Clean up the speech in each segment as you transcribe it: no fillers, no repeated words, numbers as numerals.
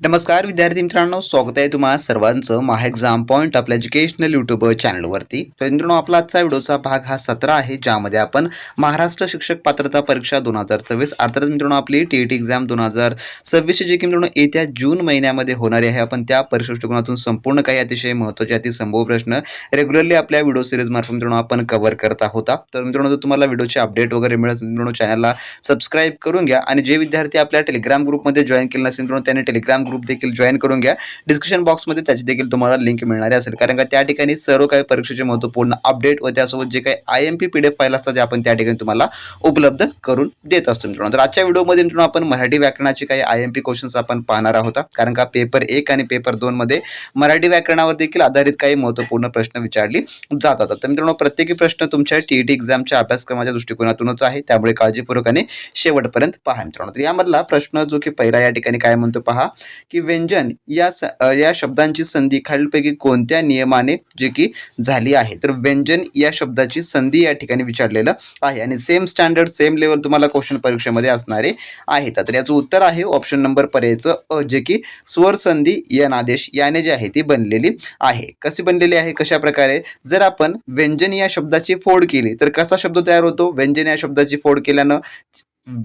नमस्कार विद्यार्थी मित्रांनो, स्वागत आहे तुम्हा सर्वांचं महा एक्झाम पॉईंट आपल्या एज्युकेशनल यूट्यूब चॅनलवरती. तर मित्रांनो, आपला आजचा व्हिडिओचा भाग हा 17 आहे, ज्यामध्ये आपण महाराष्ट्र शिक्षक पात्रता परीक्षा 2026 अर्थात मित्रांनो आपली टी एक्झाम 2026 जी की मित्रांनो येत्या जून महिन्यामध्ये होणारी आहे. आपण त्या परीक्षा दृष्टिकोनातून संपूर्ण काही अतिशय महत्त्वाचे अतिसंभव प्रश्न रेग्युलरली आपल्या व्हिडिओ सिरीज मार्फत मित्रांनो आपण कव्हर करत आहोत. तर मित्रांनो, जर तुम्हाला व्हिडिओचे अपडेट वगैरे मिळत असेल मित्रांनो, चॅनलला सबस्क्राईब करून घ्या आणि जे विद्यार्थी आपल्या टेलिग्राम ग्रुपमध्ये जॉईन केले नसेल मित्रांनो, त्यांनी टेलिग्राम ग्रुप देखील जॉईन करून घ्या. डिस्क्रिप्शन बॉक्समध्ये त्याची देखील तुम्हाला लिंक मिळणार असेल, कारण का त्या ठिकाणी सर्व काही परीक्षेचे महत्त्वपूर्ण अपडेट व त्यासोबत जे काही IMP PDF फाईल असतात ते आपण त्या ठिकाणी तुम्हाला उपलब्ध करून देत असतो मित्रांनो. तर आजच्या व्हिडिओमध्ये मित्रांनो आपण मराठी व्याकरणाचे काही IMP क्वेश्चन्स आपण पाहणार आहोत, कारण का पेपर 1 आणि पेपर 2 मध्ये मराठी व्याकरणावर देखील आधारित काही महत्त्वपूर्ण प्रश्न विचारले जातात. तर मित्रांनो, प्रत्येकी प्रश्न तुमच्या TET एक्झामच्या अभ्यासक्रमाच्या दृष्टिकोनातूनच आहे, त्यामुळे काळजीपूर्वकाने शेवटपर्यंत पहा मित्रांनो. तर यामधला प्रश्न जो की पहिला या ठिकाणी काय म्हणतो पहा, की व्यंजन या शब्दांची संधी खालीलपैकी कोणत्या नियमाने जे की झाली आहे. तर व्यंजन या शब्दाची संधी या ठिकाणी विचारलेलं आहे आणि सेम स्टँडर्ड सेम लेवल तुम्हाला क्वेश्चन परीक्षेमध्ये असणारे आहेत. तर याचं उत्तर आहे ऑप्शन नंबर पर्यायचं अ, जे की स्वर संधी यन आदेश याने जे आहे ती बनलेली आहे. कशी बनलेली आहे, कशा प्रकारे, जर आपण व्यंजन या शब्दाची फोड केली तर कसा शब्द तयार होतो. व्यंजन या शब्दाची फोड केल्यानं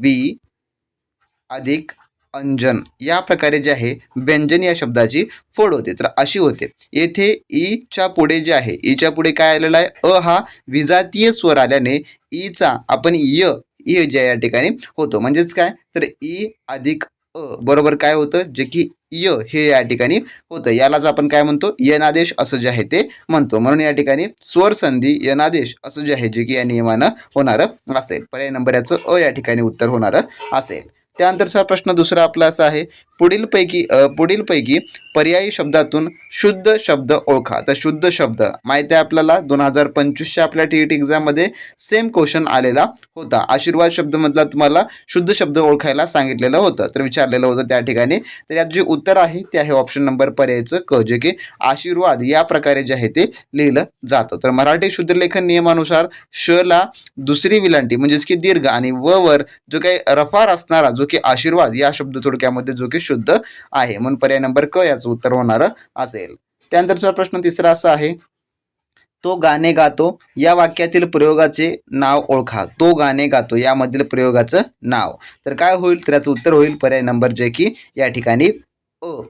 वि अधिक अंजन या प्रकारे जे आहे व्यंजन या शब्दाची फोड होते. तर अशी होते. येथे ईच्या पुढे जे आहे, ईच्या पुढे काय आलेला आहे, अ हा विजातीय स्वर आल्याने ईचा आपण य जे या ठिकाणी होतो. म्हणजेच काय, तर ई अधिक अ बरोबर काय होतं, जे की य हे या ठिकाणी होतं. यालाच आपण काय म्हणतो, यनादेश असं जे आहे ते म्हणतो. म्हणून या ठिकाणी स्वर संधी यनादेश असं जे आहे जे की या नियमानं होणारं असेल. पर्याय नंबर याचं अ या ठिकाणी उत्तर होणारं असेल. त्यानंतरचा प्रश्न दुसरा आपला असा आहे, पुढीलपैकी पर्यायी शब्दातून शुद्ध शब्द ओळखा. तर शुद्ध शब्द माहिती आहे आपल्याला 2025च्या आपल्या TET एक्झाममध्ये सेम क्वेश्चन आलेला होता. आशीर्वाद शब्द मधला तुम्हाला शुद्ध शब्द ओळखायला सांगितलेलं होतं, तर विचारलेलं होतं त्या ठिकाणी. तर यात जे उत्तर आहे ते आहे ऑप्शन नंबर पर्यायचं क, जे की आशीर्वाद या प्रकारे जे आहे ते लिहिलं जातं. तर मराठी शुद्ध लेखन नियमानुसार श ला दुसरी विलांटी म्हणजेच की दीर्घ आणि व वर जो काही रफार असणारा जो की आशीर्वाद या शब्द थोडक्यामध्ये जो की शुद्ध आहे, म्हणून पर्याय नंबर क याचं उत्तर होणार असेल. त्यानंतरचा प्रश्न तिसरा असा आहे, तो गाणे गातो या वाक्यातील प्रयोगाचे नाव ओळखा. तो गाणे गातो यामधील प्रयोगाचं नाव. तर काय होईल, तर याचं उत्तर होईल पर्याय नंबर जे की या ठिकाणी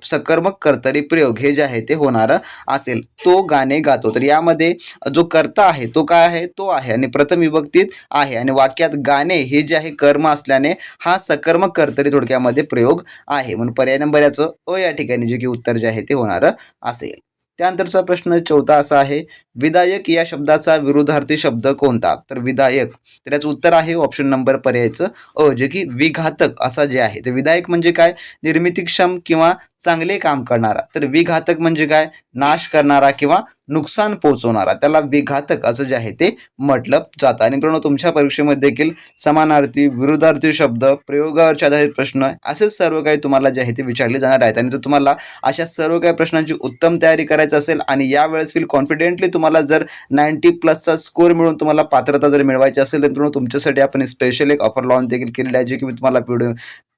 सकर्मक कर्तरी प्रयोग हे जे आहे ते होणार असेल. तो गाणे गातो, तर यामध्ये जो कर्ता आहे तो काय आहे, तो आहे आणि प्रथम विभक्तीत आहे आणि वाक्यात गाणे हे जे आहे कर्म असल्याने हा सकर्मक कर्तरी थोडक्यामध्ये प्रयोग आहे, म्हणून पर्याय नंबर याचं अ या ठिकाणी जे की उत्तर जे आहे ते होणार असेल. त्यानंतरचा प्रश्न चौथा असा आहे, विधायक या शब्दाचा विरुद्धार्थी शब्द कोणता. तर विधायक, तर याचं उत्तर आहे ऑप्शन नंबर पर्यायचं अ, जे की विघातक असा जे आहे. तर विधायक म्हणजे काय, निर्मितीक्षम किंवा चांगले काम करणारा. तर विघातक म्हणजे काय, नाश करणारा किंवा नुकसान पोहोचवणारा, त्याला विघातक असं जे आहे ते म्हटलं जातं. आणि मित्रांनो, तुमच्या परीक्षेमध्ये देखील समानार्थी विरुद्धार्थी शब्द प्रयोगावरचे आधारित प्रश्न असे सर्व काही तुम्हाला जे आहे ते विचारले जाणार आहेत. आणि जर तुम्हाला अशा सर्व काही प्रश्नांची उत्तम तयारी करायची असेल आणि यावेळेस फील कॉन्फिडेंटली तुम्हाला जर 90+ स्कोर मिळून तुम्हाला पात्रता जर मिळवायची असेल, तर मित्रांनो तुमच्यासाठी आपण स्पेशल एक ऑफर लॉन्च देखील केलेली आहे, जी की मी तुम्हाला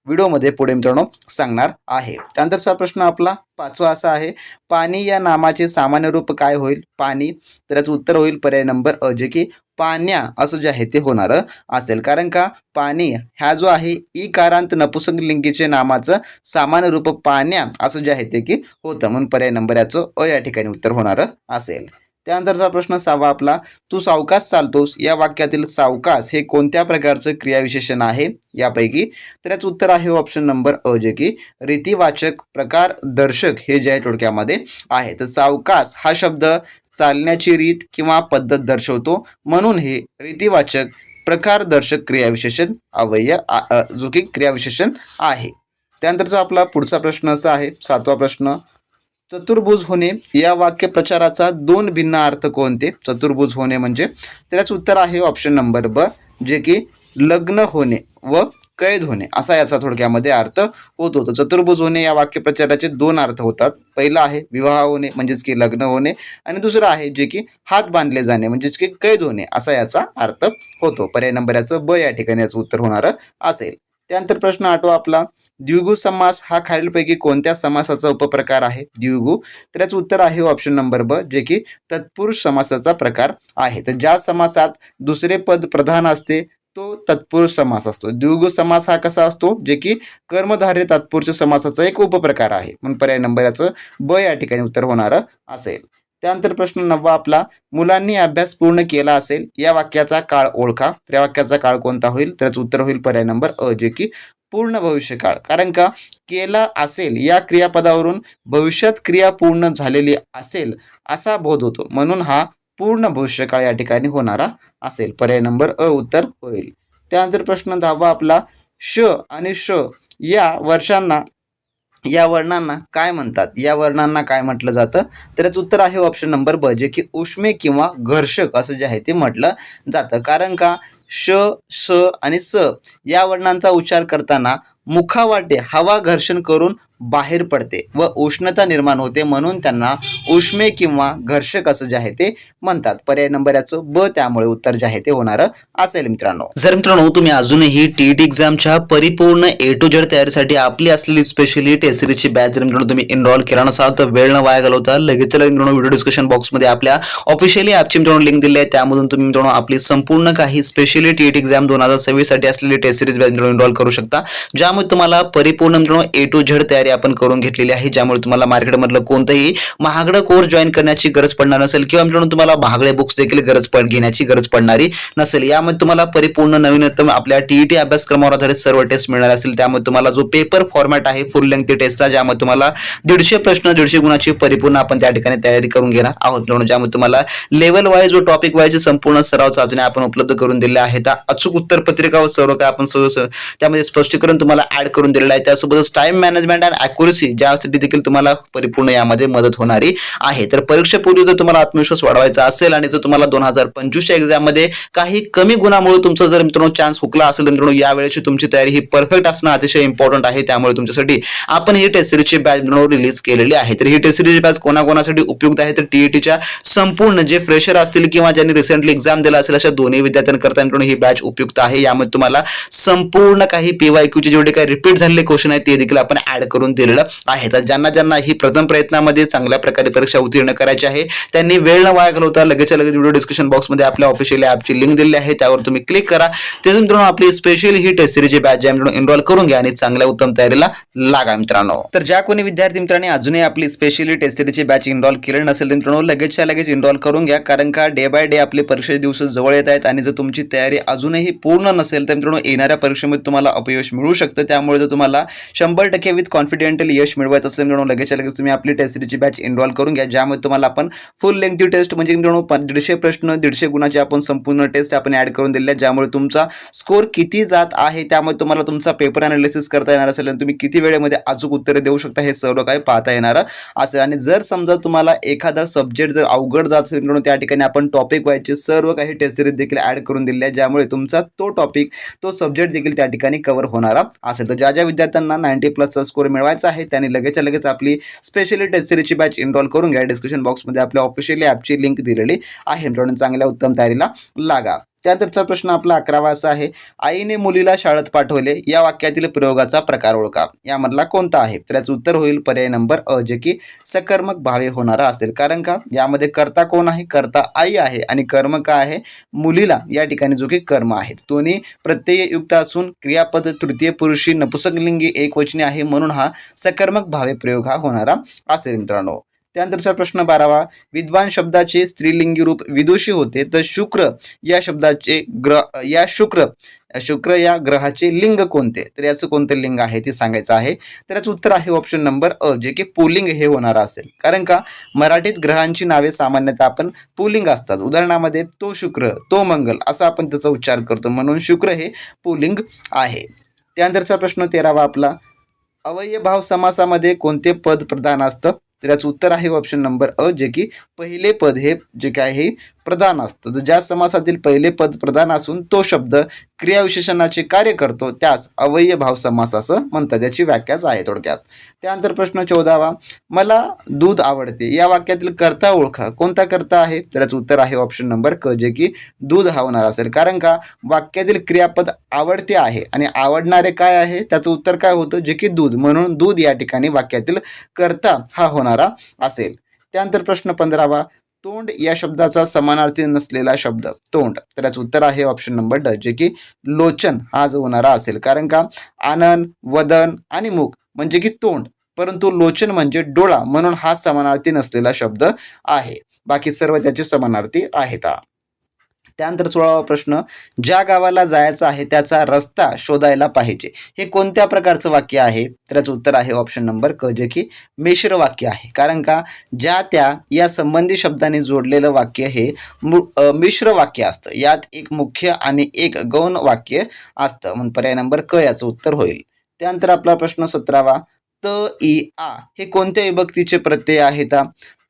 व्हिडिओमध्ये पुढे मित्रांनो सांगणार आहे. त्यानंतरचा प्रश्न आपला पाचवा असा आहे, पाणी या नामाचे सामान्य रूप काय होईल. पाणी, तर याचं उत्तर होईल पर्याय नंबर अ, जे की पाण्या असं जे आहे ते होणार असेल. कारण का, पाणी हा जो आहे इकारांत नपुंसकलिंगीचे नामाचं सामान्य रूप पाण्या असं जे आहे ते की होतं, म्हणून पर्याय नंबर याचं अ या ठिकाणी उत्तर होणार असेल. त्यानंतरचा प्रश्न सहावा आपला, तू सावकाश चालतोस या वाक्यातील सावकाश हे कोणत्या प्रकारचं क्रियाविशेषण आहे यापैकी. तर याचं उत्तर आहे ऑप्शन नंबर अ, जे की रीतिवाचक प्रकार दर्शक हे जे आहे थोडक्यामध्ये आहे. तर सावकाश हा शब्द चालण्याची रीत किंवा पद्धत दर्शवतो, म्हणून हे रीतिवाचक प्रकारदर्शक क्रियाविशेषण जो की क्रियाविशेषण आहे. त्यानंतरचा आपला पुढचा प्रश्न असा आहे, सातवा प्रश्न, चतुर्भुज होणे या वाक्यप्रचाराचा दोन भिन्न अर्थ कोणते. चतुर्भुज होणे म्हणजे, त्याचं उत्तर आहे ऑप्शन नंबर ब, जे की लग्न होणे व कैद होणे असा याचा थोडक्यामध्ये अर्थ होतो. तर चतुर्भुज होणे या वाक्यप्रचाराचे दोन अर्थ होतात. पहिला आहे विवाह होणे म्हणजेच की लग्न होणे, आणि दुसरं आहे जे की हात बांधले जाणे म्हणजेच की कैद होणे असा याचा अर्थ होतो. पर्याय नंबर याचं ब या ठिकाणी याचं उत्तर होणार असेल. त्यानंतर प्रश्न 8वा आपला, द्विगु समास हा खालीलपैकी कोणत्या समासाचा उपप्रकार आहे? द्विगु, तर याचं उत्तर आहे ऑप्शन नंबर ब, जे की तत्पुरुष समासाचा प्रकार आहे. तर ज्या समासात दुसरे पद प्रधान असते तो तत्पुरुष समास असतो. द्विगु समास हा कसा असतो? जे की कर्मधारय तत्पुरुष समासाचा एक उपप्रकार आहे. म्हणून पर्याय नंबर याचं ब या ठिकाणी उत्तर होणार असेल. त्यानंतर प्रश्न 9वा आपला, मुलांनी अभ्यास पूर्ण केला असेल या वाक्याचा काळ ओळखा. तर या वाक्याचा काळ कोणता होईल? तर याचं उत्तर होईल पर्याय नंबर अ, जे की पूर्ण भविष्यकाळ. कारण का केला असेल या क्रियापदावरून भविष्यात क्रिया पूर्ण झालेली असेल असा बोध होतो, म्हणून हा पूर्ण भविष्यकाळ या ठिकाणी होणारा असेल. पर्याय नंबर अ उत्तर होईल. त्यानंतर प्रश्न 10वा आपला, श आणि श या वर्णांना काय म्हणतात? या वर्णांना काय म्हटलं जातं? तर याचं उत्तर आहे ऑप्शन नंबर ब, जे की उष्मे किंवा घर्षक असं जे आहे ते म्हटलं जातं. कारण का श, स आणि स या वर्णांचा उच्चार करताना मुखावाटे हवा घर्षण करून बाहेर पडते व उष्णता निर्माण होते, म्हणून त्यांना उष्मे किंवा घर्षक असं जे आहे ते म्हणतात. पर्याय नंबर याचं ब, त्यामुळे उत्तर जे आहे ते होणार असेल मित्रांनो. जर मित्रांनो तुम्ही अजूनही टीईटी एक्झामच्या परिपूर्ण ए टू झेड तयारीसाठी आपली असलेली स्पेशली टेस्ट सिरीजची बॅच जर मित्रांनो तुम्ही एनरोल केला नसाल तर वेळ न वाया घालवता लगेच मित्रांनो व्हिडिओ डिस्क्रिप्शन बॉक्समध्ये आपल्या ऑफिशियली ॲपची मित्रांनो लिंक दिली आहे. त्यामधून तुम्ही मित्रांनो आपली संपूर्ण काही स्पेशली टीईटी एक्झाम 2026 साठी असलेली टेस्ट सिरीज बॅच एनरोल करू शकता, ज्यामुळे तुम्हाला परिपूर्ण मित्रांनो ए टू झेड तयारी आपण करून घेतलेली आहे, ज्यामुळे तुम्हाला मार्केटमधलं कोणतेही महागडं कोर्स जॉईन करण्याची गरज पडणार नसेल किंवा मित्रांनो तुम्हाला महागडे बुक्स देखील घेण्याची गरज पडणारी नसेल. यामध्ये तुम्हाला परिपूर्ण नवीनतम आपल्या टीईटी अभ्यासक्रमावर आधारित सर्व टेस्ट मिळणार असतील. त्यामुळे तुम्हाला जो पेपर फॉर्मॅट आहे फुल लेंथ टेस्टचा, ज्यामध्ये तुम्हाला 150 प्रश्न 150 गुणाची परिपूर्ण आपण त्या ठिकाणी तयारी करून घेणार आहोत, ज्यामध्ये तुम्हाला लेवल वाईज व टॉपिक वाईज संपूर्ण सराव चाचण्या आपण उपलब्ध करून दिल्या आहेत. अचूक उत्तर पत्रिका व सर्व काय आपण त्यामध्ये स्पष्टीकरण तुम्हाला ऍड करून दिलेलं आहे. त्यासोबतच टाइम मॅनेजमेंट अँड अॅक्युरसी ज्यासाठी देखील तुम्हाला परिपूर्ण यामध्ये मदत होणारी आहे. तर परीक्षेपूर्वी जर तुम्हाला आत्मविश्वास वाढवायचा असेल आणि जर तुम्हाला 2025च्या एक्झाम मध्ये काही कमी गुणामुळे तुमचा जर मित्रांनो चान्स हुकला असेल तर मित्रांनो यावेळेची तुमची तयारी ही परफेक्ट असणं अतिशय इम्पॉर्टंट आहे. त्यामुळे तुमच्यासाठी आपण ही टेस्ट सिरीजची बॅच रिलीज केलेली आहे. तर ही टेस्ट सिरीज बॅच कोणाकोणासाठी उपयुक्त आहे? तर टीईटीच्या संपूर्ण जे फ्रेशर असतील किंवा ज्यांनी रिसेंटली एक्झाम दिला असेल अशा दोन्ही विद्यार्थ्यांकरता मित्रांनो ही बॅच उपयुक्त आहे. यामध्ये तुम्हाला संपूर्ण काही पीवायक्यूचे जेवढे काही रिपीट झालेले क्वेश्चन आहेत ते देखील आपण ऍड करून दिलेलं आहे. तर ज्यांना ही प्रथम प्रयत्नामध्ये चांगल्या प्रकारे परीक्षा उत्तीर्ण करायची आहे त्यांनी वेळ न वाया घालवता लगेच व्हिडिओ डिस्क्रिप्शन बॉक्समध्ये आपल्या ऑफिशियल ॲपची लिंक दिलेली आहे, त्यावर तुम्ही क्लिक करा. त्यातून मित्रांनो आपली स्पेशल ही टेस्ट सिरीजची बॅच एनरोल करून घ्या आणि चांगल्या उत्तम तयारीला लागा मित्रांनो. तर ज्या कोणी विद्यार्थी मित्रांनी अजूनही आपली स्पेशली टेस्ट सिरीजची बॅच एनरोल केली नसेल तर मित्रांनो लगेच एनरोल करून घ्या. कारण का डे बाय डे आपले परीक्षेचे दिवस जवळ येत आहेत आणि जर तुमची तयारी अजूनही पूर्ण नसेल तर मित्रांनो येणाऱ्या परीक्षेमध्ये तुम्हाला अपयश मिळू शकतं. त्यामुळे जर तुम्हाला 100% विथ कॉन्फिडेंटली यश मिळवायचं असेल मित्रांनो लगेच तुम्ही आपली टेस्ट सिरीजची बॅच एनरोल करून घ्या, ज्यामध्ये तुम्हाला आपण फुल लेंथी टेस्ट म्हणजे मित्रांनो 150 प्रश्न 150 गुणाची आपण संपूर्ण टेस्ट आपण ऍड करून दिल्या, ज्यामुळे तुमचा स्कोर किती जात आहे त्यामुळे तुम्हाला तुमचा पेपर अनालिसिस करता येणार असेल आणि तुम्ही किती वेळेमध्ये अचूक उत्तरे देऊ शकता हे सर्व काही पाहता येणार असेल. आणि जर समजा तुम्हाला एखादा सब्जेक्ट जर अवघड जात असेल मित्रांनो त्या ठिकाणी आपण टॉपिक वाईजचे सर्व काही टेस्ट सिरीज देखील ऍड करून दिले आहे, ज्यामुळे तुमचा तो टॉपिक तो सब्जेक्ट देखील त्या ठिकाणी कव्हर होणारा असेल. तर ज्या विद्यार्थ्यांना 90+ स्कोर मिळवायचा आहे त्यांनी लगेच आपली स्पेशली टेस्ट सिरीजची बॅच एनरोल करून घ्या. डिस्क्रिप्शन बॉक्समध्ये आपल्या ऑफिशियली ॲपची लिंक दिलेली आहे मित्रांनो, चांगल्या उत्तम तयारीला लागा. त्यानंतरचा प्रश्न आपला 11वा असा आहे, आईने मुलीला शाळेत पाठवले या वाक्यातील प्रयोगाचा प्रकार ओळखा. यामधला कोणता आहे? तर याचं उत्तर होईल पर्याय नंबर अ, जे की सकर्मक भावे होणारा असेल. कारण का यामध्ये कर्ता कोण आहे? कर्ता आई आहे आणि कर्म काय आहे? मुलीला या ठिकाणी जो की कर्म आहे. दोन्ही प्रत्यययुक्त असून क्रियापद तृतीय पुरुषी नपुंसकलिंगी एकवचनी आहे, म्हणून हा सकर्मक भावे प्रयोग हा होणारा असेल मित्रांनो. त्यानंतरचा प्रश्न 12वा, विद्वान शब्दाचे स्त्रीलिंगी रूप विदुषी होते तर शुक्र या शब्दाचे शुक्र या ग्रहाचे लिंग कोणते? तर याचं कोणतं लिंग आहे ते सांगायचं आहे. तर याचं उत्तर आहे ऑप्शन नंबर अ, जे की पुल्लिंग हे होणार असेल. कारण का मराठीत ग्रहांची नावे सामान्यतः आपण पुल्लिंग असतात. उदाहरणामध्ये तो शुक्र, तो मंगल असा आपण त्याचा उच्चार करतो, म्हणून शुक्र हे पुल्लिंग आहे. त्यानंतरचा प्रश्न 13वा आपला, अवयभाव समासामध्ये कोणते पद प्रधान असतं? तर याचं उत्तर आहे ऑप्शन नंबर अ, जे की पहिले पद हे जे काय हे प्रधान असतं. तर ज्या समासातील पहिले पद प्रधान असून तो शब्द क्रियाविशेषणाचे कार्य करतो त्यास अवयभाव समास असं म्हणतात. याची व्याख्याच आहे थोडक्यात. त्यानंतर प्रश्न 14वा, मला दूध आवडते या वाक्यातील कर्ता ओळखा. कोणता कर्ता आहे? तर याचं उत्तर आहे ऑप्शन नंबर क, जे की दूध हा होणार असेल. कारण का वाक्यातील क्रियापद आवडते आहे आणि आवडणारे काय आहे, त्याचं उत्तर काय होतं, जे की दूध, म्हणून दूध या ठिकाणी वाक्यातील कर्ता हा होणारा असेल. त्यानंतर प्रश्न 15वा, तोंड या शब्दाचा समानार्थी नसलेला शब्द तोंड. तर याचं उत्तर आहे ऑप्शन नंबर ड, जे की लोचन हा जो होणारा असेल. कारण का आनन, वदन आणि मुख म्हणजे की तोंड, परंतु लोचन म्हणजे डोळा, म्हणून हा समानार्थी नसलेला शब्द आहे. बाकी सर्व त्याचे समानार्थी आहेत. त्यानंतर 16वा प्रश्न, ज्या गावाला जायचं आहे त्याचा रस्ता शोधायला पाहिजे. हे कोणत्या प्रकारचं वाक्य आहे? तर याचं उत्तर आहे ऑप्शन नंबर क, जे की मिश्र वाक्य आहे. कारण का ज्या त्या या संबंधी शब्दाने जोडलेलं वाक्य हे मिश्र वाक्य असतं. यात एक मुख्य आणि एक गौण वाक्य असतं, म्हणून पर्याय नंबर क याचं उत्तर होईल. त्यानंतर आपला प्रश्न 17वा, त इ आ हे कोणत्या विभक्तीचे प्रत्यय आहेत?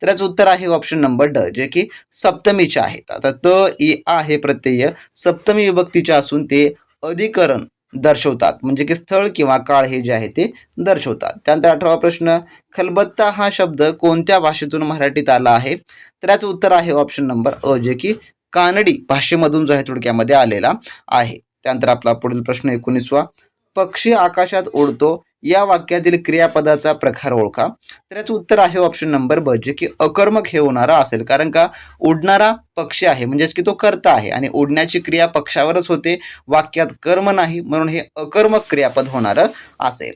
तर याचं उत्तर आहे ऑप्शन नंबर ड, जे की सप्तमीचे आहेत. आता त इ आ हे प्रत्यय सप्तमी विभक्तीचे असून ते अधिकरण दर्शवतात, म्हणजे की स्थळ किंवा काळ हे जे आहे ते दर्शवतात. त्यानंतर 18वा प्रश्न, खलबत्ता हा शब्द कोणत्या भाषेतून मराठीत आला आहे? तर याचं उत्तर आहे ऑप्शन नंबर अ, जे की कानडी भाषेमधून जो आहे थोडक्यामध्ये आलेला आहे. त्यानंतर आपला पुढील प्रश्न 19वा, पक्षी आकाशात उडतो या वाक्यातील क्रियापदाचा प्रकार ओळखा. तर याचं उत्तर आहे ऑप्शन नंबर ब, जे की अकर्मक हे होणारा असेल. कारण का उडणारा पक्षी आहे म्हणजेच की तो कर्ता आहे आणि उडण्याची क्रिया पक्षावरच होते, वाक्यात कर्म नाही, म्हणून हे अकर्मक क्रियापद होणारं असेल.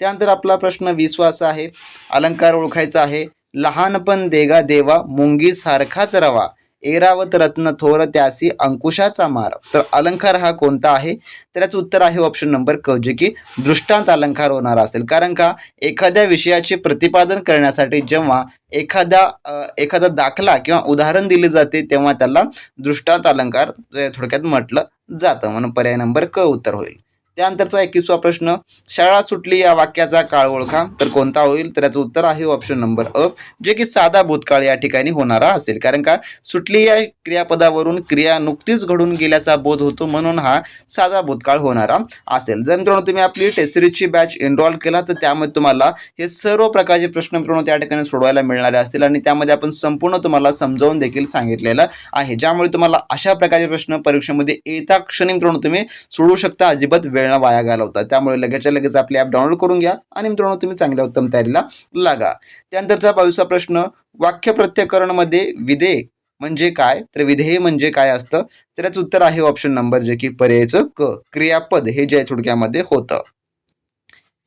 त्यानंतर आपला प्रश्न 20वा असा आहे, अलंकार ओळखायचा आहे. लहानपण देगा देवा मुंगी सारखाच रवा, एरावत रत्न थोर त्यासी अंकुशाचा मार. तर अलंकार हा कोणता आहे? तर याचं उत्तर आहे ऑप्शन नंबर क, जे की दृष्टांत अलंकार होणार असेल. कारण का एखाद्या विषयाचे प्रतिपादन करण्यासाठी जेव्हा एखादा दाखला किंवा उदाहरण दिले जाते तेव्हा त्याला दृष्टांत अलंकार थोडक्यात म्हटलं जातं, म्हणून पर्याय नंबर क उत्तर होईल. त्यानंतरचा 21वा प्रश्न, शाळा सुटली या वाक्याचा काळ ओळखा. तर कोणता होईल? तर याचं उत्तर आहे ऑप्शन नंबर अ, जे की साधा भूतकाळ या ठिकाणी होणारा असेल. कारण का सुटली या क्रियापदावरून क्रिया नुकतीच घडून गेल्याचा बोध होतो, म्हणून हा साधा भूतकाळ होणारा असेल. जर मित्रांनो तुम्ही आपली टेस्ट सिरीजची बॅच एनरोल केला तर त्यामध्ये तुम्हाला हे सर्व प्रकारचे प्रश्न मित्रांनो त्या ठिकाणी सोडवायला मिळणारे असतील आणि त्यामध्ये आपण संपूर्ण तुम्हाला समजावून देखील सांगितलेलं आहे, ज्यामुळे तुम्हाला अशा प्रकारचे प्रश्न परीक्षेमध्ये येता क्षणी मित्रांनो तुम्ही सोडवू शकता, अजिबात वेळ न वाया घालवता. त्यामुळे लगेचच्या लगेच आपली ॲप डाउनलोड करून घ्या आणि मित्रांनो तुम्ही चांगल्या उत्तम तयारीला लागा. त्यानंतरचा 22वा प्रश्न, वाक्य प्रत्ययकरणमध्ये विधेय म्हणजे काय? तर विधेय म्हणजे काय असतं? तर याचं उत्तर आहे ऑप्शन नंबर, जे की पर्यायचं क, क्रियापद हे जे आहे थोडक्यामध्ये होतं.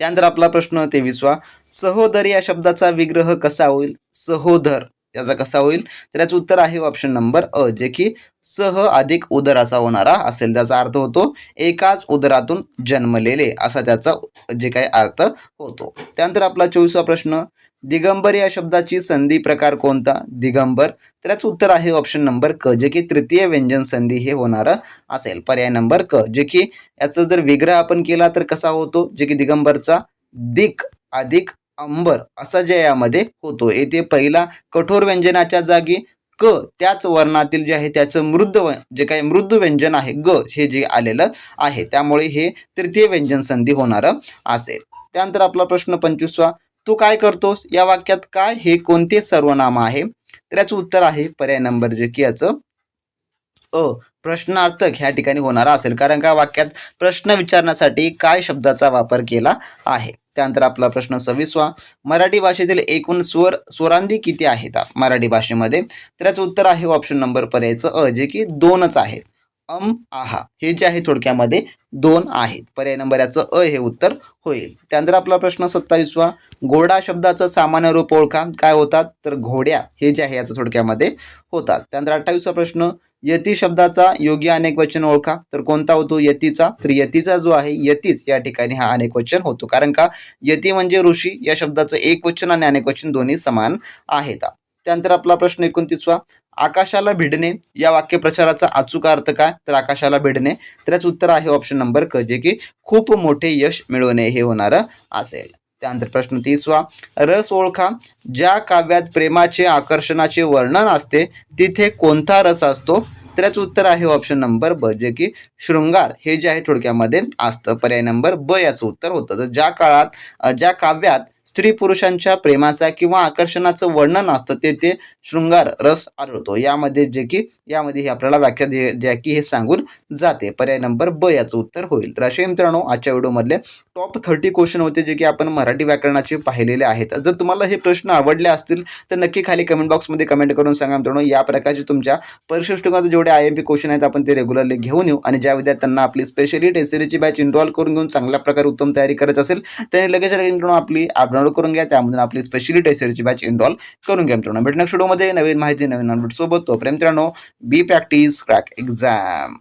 त्यानंतर आपला प्रश्न 23वा, सहोदर या शब्दाचा विग्रह कसा होईल? सहोदर याचा कसा होईल? तर याचं उत्तर आहे ऑप्शन नंबर अ, जे की सह अधिक उदर असा होणारा असेल. त्याचा अर्थ होतो एकाच उदरातून जन्मलेले, असा त्याचा जे काही अर्थ होतो. त्यानंतर आपला 24वा प्रश्न, दिगंबर या शब्दाची संधी प्रकार कोणता? दिगंबर. तर याचं उत्तर आहे ऑप्शन नंबर क, जे की तृतीय व्यंजन संधी हे होणारं असेल. पर्याय नंबर क, जे की याचा जर विग्रह आपण केला तर कसा होतो? जे की दिगंबरचा दिक अधिक अंबर असा जे यामध्ये होतो. येथे पहिला कठोर व्यंजनाच्या जागी क त्याच वर्णातील जे आहे त्याचं जे काही मृदू व्यंजन आहे ग हे जे आलेलं आहे, त्यामुळे हे तृतीय व्यंजन संधी होणारं असेल. त्यानंतर आपला प्रश्न 25वा, तू काय करतोस या वाक्यात काय हे कोणते सर्वनाम आहे? तर याचं उत्तर आहे पर्याय नंबर, जे की याचं अ, प्रश्नार्थक ह्या ठिकाणी होणारा असेल. कारण का वाक्यात प्रश्न विचारण्यासाठी काय शब्दाचा वापर केला आहे. त्यानंतर आपला प्रश्न 26वा, मराठी भाषेतील एकूण स्वरांधी किती आहेत मराठी भाषेमध्ये? तर याचं उत्तर आहे ऑप्शन नंबर पर्यायचं अ, जे की 2च आहेत. आहा हे जे आहे थोडक्यामध्ये 2 आहेत. पर्याय नंबर याचं अ हे उत्तर होईल. त्यानंतर आपला प्रश्न 27वा, घोडा शब्दाचं सामान्य रूप ओळखा. काय होतात? तर घोड्या हे जे आहे याचं थोडक्यामध्ये होतात. त्यानंतर 28वा प्रश्न, यती शब्दाचा योगी अनेक वचन ओळखा. तर कोणता होतो? यतीचा. तर यतीचा जो आहे यतीच या ठिकाणी हा अनेक वचन होतो. कारण का यती म्हणजे ऋषी, या शब्दाचं एक वचन आणि अनेक वचन दोन्ही समान आहेत. त्यानंतर आपला प्रश्न 29वा, आकाशाला भिडणे या वाक्यप्रचाराचा अचूक अर्थ काय? तर आकाशाला भिडणे. तर याचं उत्तर आहे ऑप्शन नंबर क, जे की खूप मोठे यश मिळवणे हे होणारं असेल. त्यानंतर प्रश्न 30वा, रस ओळखा. ज्या काव्यात प्रेमाचे आकर्षणाचे वर्णन असते तिथे कोणता रस असतो? तर याचं उत्तर आहे ऑप्शन नंबर ब, जे की शृंगार हे जे आहे थोडक्यामध्ये असतं. पर्याय नंबर ब याचं उत्तर होतं. तर ज्या काव्यात स्त्री पुरुषांच्या प्रेमाचा किंवा आकर्षणाचं वर्णन असतं ते शृंगार रस आढळतो. यामध्ये ही आपल्याला व्याख्या द्या की हे सांगून जाते. पर्याय नंबर ब याचं उत्तर होईल. तर असे मित्रांनो आजच्या व्हिडिओमधले टॉप 30 क्वेश्चन होते जे की आपण मराठी व्याकरणाचे पाहिलेले आहेत. जर तुम्हाला हे प्रश्न आवडले असतील तर नक्की खाली कमेंट बॉक्समध्ये कमेंट करून सांगा मित्रांनो. या प्रकारचे तुमच्या परीक्षा दृष्टिकोनाचे जेवढे IMP क्वेश्चन आहेत आपण ते रेग्युलरली घेऊन येऊ आणि ज्या विद्यार्थ्यांना आपली स्पेशली टेस्ट सिरीजची बॅच इनरोल करून घेऊन चांगल्या प्रकारे उत्तम तयारी करायची असेल त्यांनी लगेच मित्रांनो आपली ॲप डाउनलोड करून घ्या. त्यामधून आपली स्पेशली टेस्ट सिरीजची बॅच इनरोल करून घ्या मित्रांनो. भेट नेक्स्ट व्हिडिओमध्ये नवीन माहिती नवीन अपडेट सोबत. तोपर्यंत मित्रांनो बी प्रॅक्टिस क्रॅक एक्झाम.